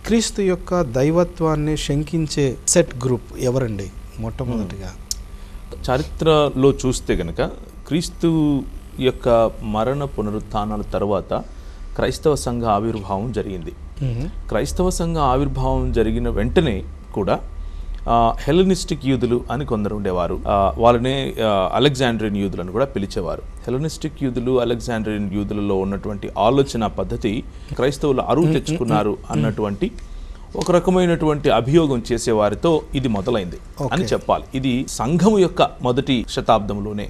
క్రీస్తు యొక్క దైవత్వాన్ని శంకించే సెట్ గ్రూప్ ఎవరండి మొట్టమొదటిగా? చరిత్రలో చూస్తే గనక క్రీస్తు యొక్క మరణ పునరుత్థానాల తర్వాత క్రైస్తవ సంఘ ఆవిర్భావం జరిగింది. క్రైస్తవ సంఘ ఆవిర్భావం జరిగిన వెంటనే కూడా హెలెనిస్టిక్ యూదులు అని కొందరు ఉండేవారు. వాళ్ళనే అలెగ్జాండ్రియన్ యూదులు అని కూడా పిలిచేవారు. హెలెనిస్టిక్ యూదులు, అలెగ్జాండ్రియన్ యూదులలో ఉన్నటువంటి ఆలోచన పద్ధతి క్రైస్తవులు అరువు తెచ్చుకున్నారు అన్నటువంటి ఒక రకమైనటువంటి అభియోగం చేసేవారితో ఇది మొదలైంది అని చెప్పాలి. ఇది సంఘము యొక్క మొదటి శతాబ్దంలోనే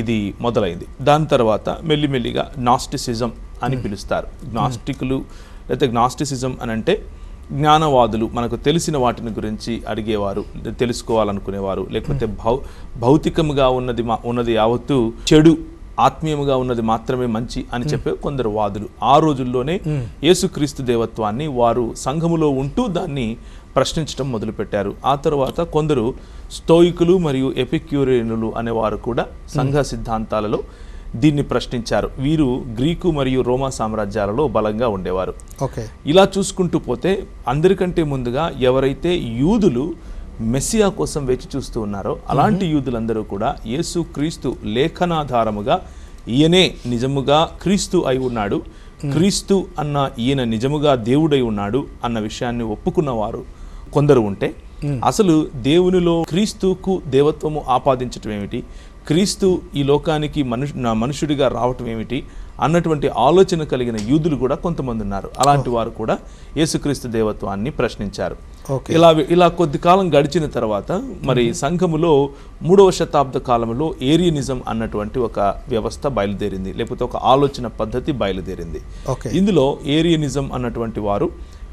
ఇది మొదలైంది. దాని తర్వాత మెల్లిమెల్లిగా గ్నాస్టిసిజం అని పిలుస్తారు. గ్నాస్టికులు లేకపోతే గ్నాస్టిసిజం అని అంటే జ్ఞానవాదులు, మనకు తెలిసిన వాటిని గురించి అడిగేవారు, తెలుసుకోవాలనుకునేవారు, లేకపోతే భౌతికముగా ఉన్నది యావత్తు చెడు, ఆత్మీయముగా ఉన్నది మాత్రమే మంచి అని చెప్పే కొందరు వాదులు. ఆ రోజుల్లోనే యేసుక్రీస్తు దేవత్వాన్ని వారు సంఘములో ఉంటూ దాన్ని ప్రశ్నించడం మొదలుపెట్టారు. ఆ తర్వాత కొందరు స్టోయికులు మరియు ఎపిక్యూరియనులు అనేవారు కూడా సంఘ సిద్ధాంతాలలో దీన్ని ప్రశ్నించారు. వీరు గ్రీకు మరియు రోమా సామ్రాజ్యాలలో బలంగా ఉండేవారు. ఇలా చూసుకుంటూ పోతే అందరికంటే ముందుగా ఎవరైతే యూదులు మెస్సియా కోసం వేచి చూస్తూ ఉన్నారో అలాంటి యూదులందరూ కూడా యేసుక్రీస్తు లేఖనాధారముగా ఈయనే నిజముగా క్రీస్తు అయి ఉన్నాడు, క్రీస్తు అన్న ఈయన నిజముగా దేవుడై ఉన్నాడు అన్న విషయాన్ని ఒప్పుకున్నవారు కొందరు ఉంటే, అసలు దేవునిలో క్రీస్తుకు దేవత్వము ఆపాదించటం ఏమిటి, క్రీస్తు ఈ లోకానికి మనుషుడిగా రావటం ఏమిటి అన్నటువంటి ఆలోచన కలిగిన యూదులు కూడా కొంతమంది ఉన్నారు. అలాంటి వారు కూడా యేసుక్రీస్తు దేవత్వాన్ని ప్రశ్నించారు. ఇలా కొద్ది కాలం గడిచిన తర్వాత మరి సంఘములో 3వ శతాబ్ద కాలంలో ఏరియనిజం అన్నటువంటి ఒక వ్యవస్థ బయలుదేరింది, లేకపోతే ఒక ఆలోచన పద్ధతి బయలుదేరింది. ఇందులో ఏరియనిజం అన్నటువంటి వారు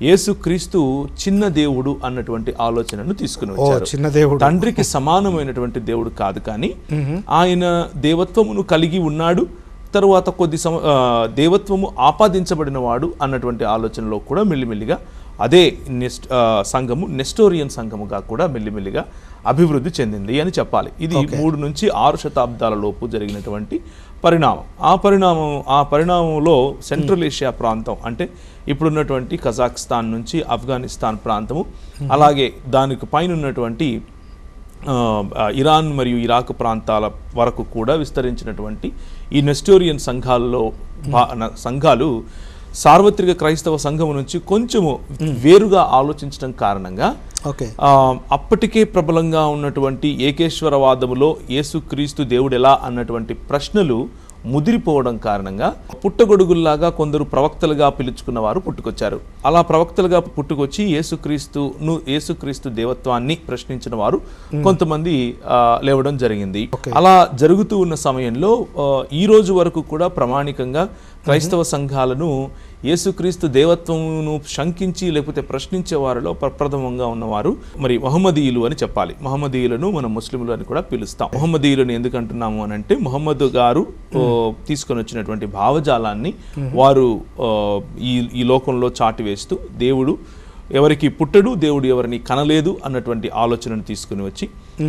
యేసుక్రీస్తు చిన్న దేవుడు అన్నటువంటి ఆలోచనను తీసుకుని వచ్చారు. తండ్రికి సమానమైనటువంటి దేవుడు కాదు, కానీ ఆయన దేవత్వమును కలిగి ఉన్నాడు, తరువాత దేవత్వము ఆపాదించబడిన వాడు అన్నటువంటి ఆలోచనలో కూడా మెల్లిమెల్లిగా అదే సంఘము నెస్టోరియన్ సంఘముగా కూడా మెల్లిమెల్లిగా అభివృద్ధి చెందింది అని చెప్పాలి. ఇది 3 నుంచి 6 శతాబ్దాల లోపు జరిగినటువంటి పరిణామం. ఆ పరిణామంలో సెంట్రల్ ఏషియా ప్రాంతం అంటే ఇప్పుడున్నటువంటి కజాఖ్స్తాన్ నుంచి ఆఫ్ఘనిస్తాన్ ప్రాంతము, అలాగే దానికి పైన ఉన్నటువంటి ఇరాన్ మరియు ఇరాక్ ప్రాంతాల వరకు కూడా విస్తరించినటువంటి ఈ నెస్టోరియన్ సంఘాలు సార్వత్రిక క్రైస్తవ సంఘం నుంచి కొంచెము వేరుగా ఆలోచించడం కారణంగా అప్పటికే ప్రబలంగా ఉన్నటువంటి ఏకేశ్వరవాదములో యేసుక్రీస్తు దేవుడెలా అన్నటువంటి ప్రశ్నలు ముదిరిపోవడం కారణంగా పుట్టగొడుగుల్లాగా కొందరు ప్రవక్తలుగా పిలుచుకున్న వారు పుట్టుకొచ్చారు. అలా ప్రవక్తలుగా పుట్టుకొచ్చి యేసుక్రీస్తు దేవత్వాన్ని ప్రశ్నించిన వారు కొంతమంది లేవడం జరిగింది. అలా జరుగుతూ ఉన్న సమయంలో ఈ రోజు వరకు కూడా ప్రామాణికంగా క్రైస్తవ సంఘాలను యేసుక్రీస్తు దేవత్వమును శంకించి లేకపోతే ప్రశ్నించే వారిలో ప్రప్రథమంగా ఉన్నవారు మరి మహమ్మదీయులు అని చెప్పాలి. మహమ్మదీయులను మనం ముస్లింలు అని కూడా పిలుస్తాం. మహమ్మదీయులను ఎందుకంటున్నాము అని అంటే ముహమ్మద్ గారు తీసుకొని వచ్చినటువంటి భావజాలాన్ని వారు ఈ లోకంలో చాటివేస్తూ దేవుడు ఎవరికి పుట్టడు, దేవుడు ఎవరిని కనలేదు అన్నటువంటి ఆలోచనను తీసుకుని వచ్చి,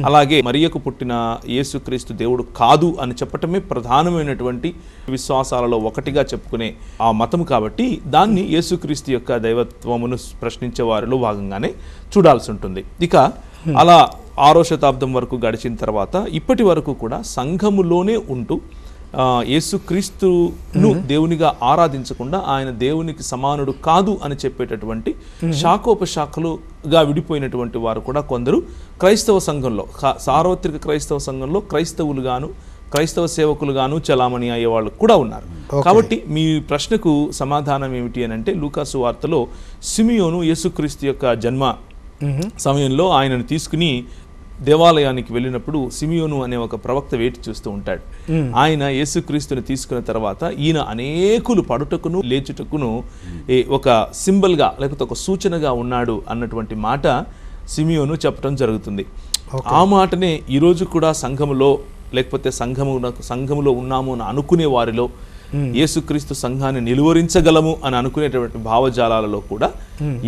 అలాగే మరియకు పుట్టిన యేసుక్రీస్తు దేవుడు కాదు అని చెప్పటమే ప్రధానమైనటువంటి విశ్వాసాలలో ఒకటిగా చెప్పుకునే ఆ మతం కాబట్టి దాన్ని యేసుక్రీస్తు యొక్క దైవత్వమును ప్రశ్నించే వారిలో భాగంగానే చూడాల్సి ఉంటుంది. ఇక అలా 6వ శతాబ్దం వరకు గడిచిన తర్వాత ఇప్పటి వరకు కూడా సంఘములోనే ఉంటూ యేసుక్రీస్తును దేవునిగా ఆరాధించకుండా ఆయన దేవునికి సమానుడు కాదు అని చెప్పేటటువంటి శాఖోపశాఖలుగా విడిపోయినటువంటి వారు కూడా కొందరు క్రైస్తవ సంఘంలో, సార్వత్రిక క్రైస్తవ సంఘంలో క్రైస్తవులుగాను క్రైస్తవ సేవకులుగాను చలామణి అయ్యే వాళ్ళు కూడా ఉన్నారు. కాబట్టి మీ ప్రశ్నకు సమాధానం ఏమిటి అని అంటే, లూకాసు వార్తలో సిమియోను యేసుక్రీస్తు యొక్క జన్మ సమయంలో ఆయనను తీసుకుని దేవాలయానికి వెళ్ళినప్పుడు సిమియోను అనే ఒక ప్రవక్త వేచి చూస్తూ ఉంటాడు. ఆయన యేసుక్రీస్తుని తీసుకున్న తర్వాత ఈయన అనేకులు పడుటకును లేచుటకును ఒక సింబల్గా లేకపోతే ఒక సూచనగా ఉన్నాడు అన్నటువంటి మాట సిమియోను చెప్పడం జరుగుతుంది. ఆ మాటనే ఈరోజు కూడా సంఘములో లేకపోతే సంఘములో ఉన్నాము అని అనుకునే వారిలో యేసుక్రీస్తు సంఘాన్ని నిలువరించగలము అని అనుకునేటువంటి భావజాలాలలో కూడా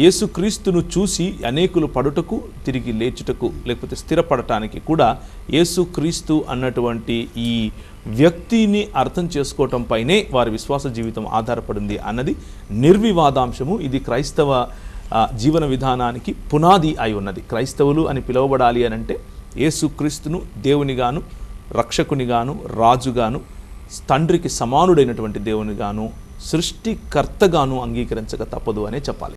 యేసుక్రీస్తును చూసి అనేకులు పడుటకు తిరిగి లేచుటకు లేకపోతే స్థిరపడటానికి కూడా యేసుక్రీస్తు అన్నటువంటి ఈ వ్యక్తిని అర్థం చేసుకోవటం పైనే వారి విశ్వాస జీవితం ఆధారపడింది అన్నది నిర్వివాదాంశము. ఇది క్రైస్తవ జీవన విధానానికి పునాది అయి ఉన్నది. క్రైస్తవులు అని పిలువబడాలి అని అంటే యేసుక్రీస్తును దేవునిగాను, రక్షకునిగాను, రాజుగాను, తండ్రికి సమానుడైనటువంటి దేవునిగాను, సృష్టికర్తగాను అంగీకరించక తప్పదు అనే చెప్పాలి.